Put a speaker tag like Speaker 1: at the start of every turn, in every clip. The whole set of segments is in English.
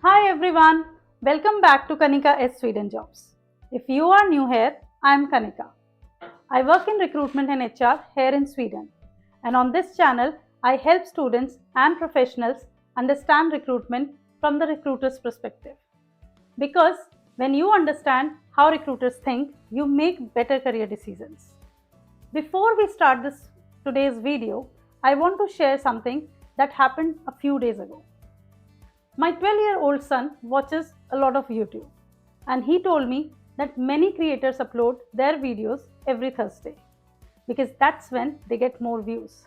Speaker 1: Hi everyone, welcome back to Kanika S Sweden Jobs. If you are new here, I am Kanika. I work in recruitment and HR here in Sweden, and on this channel, I help students and professionals understand recruitment from the recruiter's perspective. Because when you understand how recruiters think, you make better career decisions. Before we start this today's video, I want to share something that happened a few days ago. My 12-year-old son watches a lot of YouTube, and he told me that many creators upload their videos every Thursday because that's when they get more views.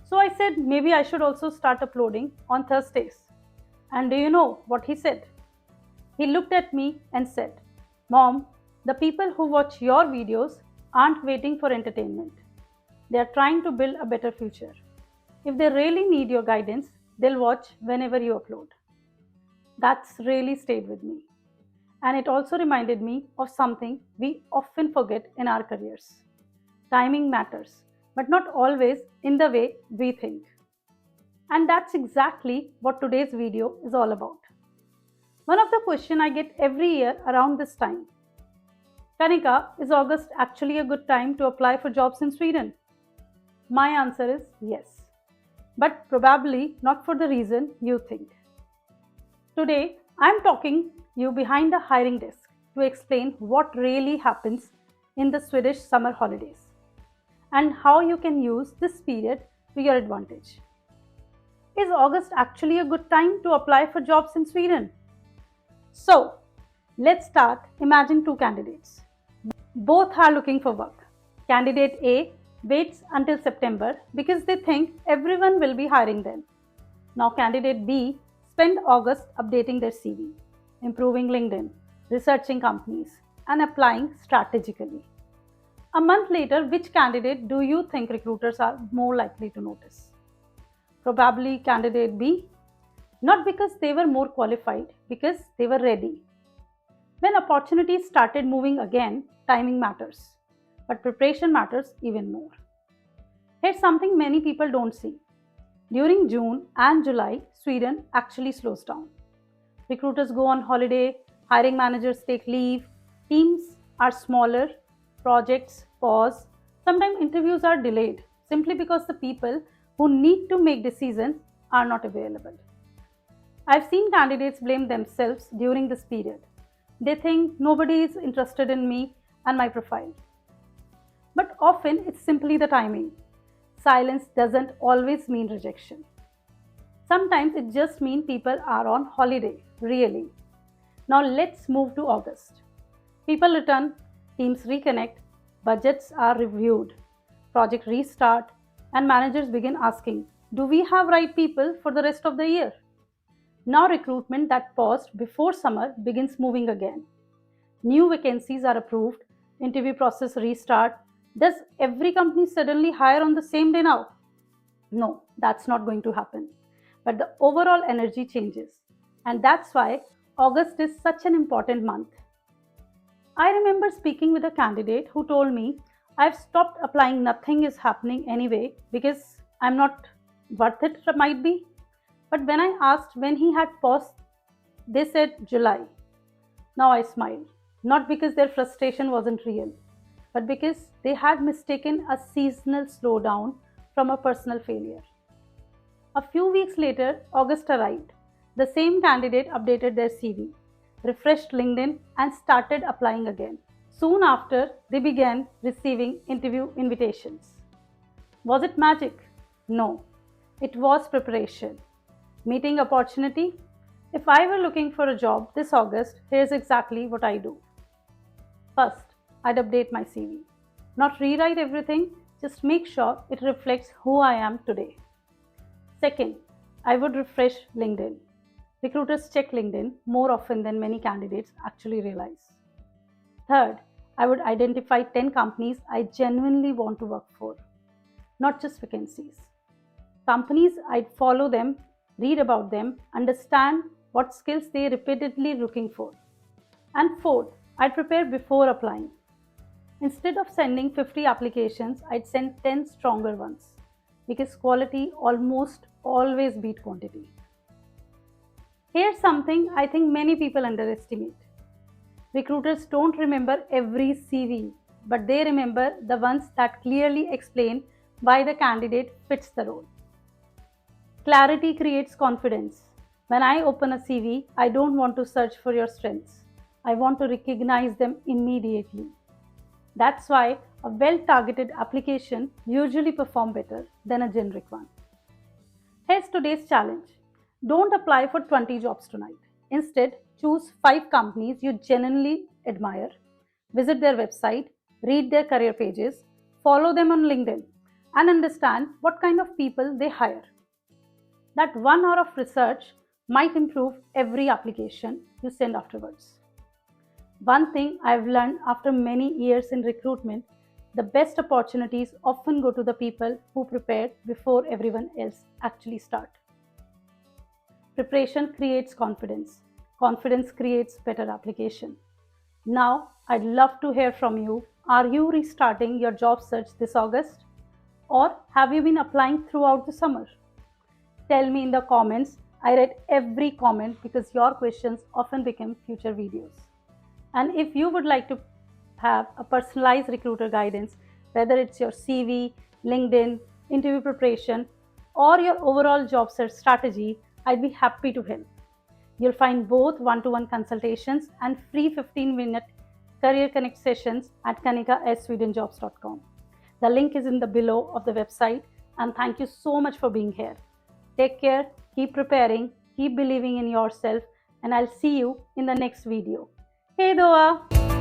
Speaker 1: So I said maybe I should also start uploading on Thursdays. And do you know what he said? He looked at me and said, "Mom, the people who watch your videos aren't waiting for entertainment. They are trying to build a better future. If they really need your guidance, they'll watch whenever you upload." That's really stayed with me. And it also reminded me of something we often forget in our careers. Timing matters, but not always in the way we think. And that's exactly what today's video is all about. One of the questions I get every year around this time: Kanika, is August actually a good time to apply for jobs in Sweden? My answer is yes, but probably not for the reason you think. Today, I'm talking you behind the hiring desk to explain what really happens in the Swedish summer holidays and how you can use this period to your advantage. Is August actually a good time to apply for jobs in Sweden? So, let's start. Imagine two candidates. Both are looking for work. Candidate A waits until September because they think everyone will be hiring then. Now, candidate B spend August updating their CV, improving LinkedIn, researching companies, and applying strategically. A month later, which candidate do you think recruiters are more likely to notice? Probably candidate B, not because they were more qualified, because they were ready. When opportunities started moving again, timing matters, but preparation matters even more. Here's something many people don't see. During June and July, Sweden actually slows down. Recruiters go on holiday, hiring managers take leave, teams are smaller, projects pause, sometimes interviews are delayed simply because the people who need to make decisions are not available. I've seen candidates blame themselves during this period. They think nobody is interested in me and my profile. But often it's simply the timing. Silence doesn't always mean rejection. Sometimes it just means people are on holiday, really. Now let's move to August. People return, teams reconnect, budgets are reviewed, projects restart, and managers begin asking, do we have right people for the rest of the year? Now recruitment that paused before summer begins moving again. New vacancies are approved, interview process restart. Does every company suddenly hire on the same day now? No, that's not going to happen. But the overall energy changes. And that's why August is such an important month. I remember speaking with a candidate who told me, I've stopped applying, nothing is happening anyway because I'm not worth it, might be. But when I asked when he had paused, they said July. Now I smile, not because their frustration wasn't real, but because they had mistaken a seasonal slowdown from a personal failure. A few weeks later, August arrived. The same candidate updated their CV, refreshed LinkedIn, and started applying again. Soon after, they began receiving interview invitations. Was it magic? No, it was preparation. Meeting opportunity? If I were looking for a job this August, here's exactly what I do. First, I'd update my CV. Not rewrite everything, just make sure it reflects who I am today. Second, I would refresh LinkedIn. Recruiters check LinkedIn more often than many candidates actually realize. Third, I would identify 10 companies I genuinely want to work for, not just vacancies. Companies, I'd follow them, read about them, understand what skills they're repeatedly looking for. And fourth, I'd prepare before applying. Instead of sending 50 applications, I'd send 10 stronger ones because quality almost always beat quantity. Here's something something I think many people underestimate. Recruiters don't remember every CV, but they remember the ones that clearly explain why the candidate fits the role. Clarity creates confidence. When I open a CV, I don't want to search for your strengths. I want to recognize them immediately. That's why a well-targeted application usually performs better than a generic one. Here's today's challenge. Don't apply for 20 jobs tonight. Instead, choose 5 companies you genuinely admire, visit their website, read their career pages, follow them on LinkedIn, and understand what kind of people they hire. That 1 hour of research might improve every application you send afterwards. One thing I've learned after many years in recruitment, the best opportunities often go to the people who prepared before everyone else actually start. Preparation creates confidence. Confidence creates better application. Now, I'd love to hear from you. Are you restarting your job search this August? Or have you been applying throughout the summer? Tell me in the comments. I read every comment because your questions often become future videos. And if you would like to have a personalized recruiter guidance, whether it's your CV, LinkedIn, interview preparation, or your overall job search strategy, I'd be happy to help. You'll find both one-to-one consultations and free 15-minute Career Connect sessions at kanika@swedenjobs.com. The link is in the below of the website, and thank you so much for being here. Take care, keep preparing, keep believing in yourself, and I'll see you in the next video. Hey Doa!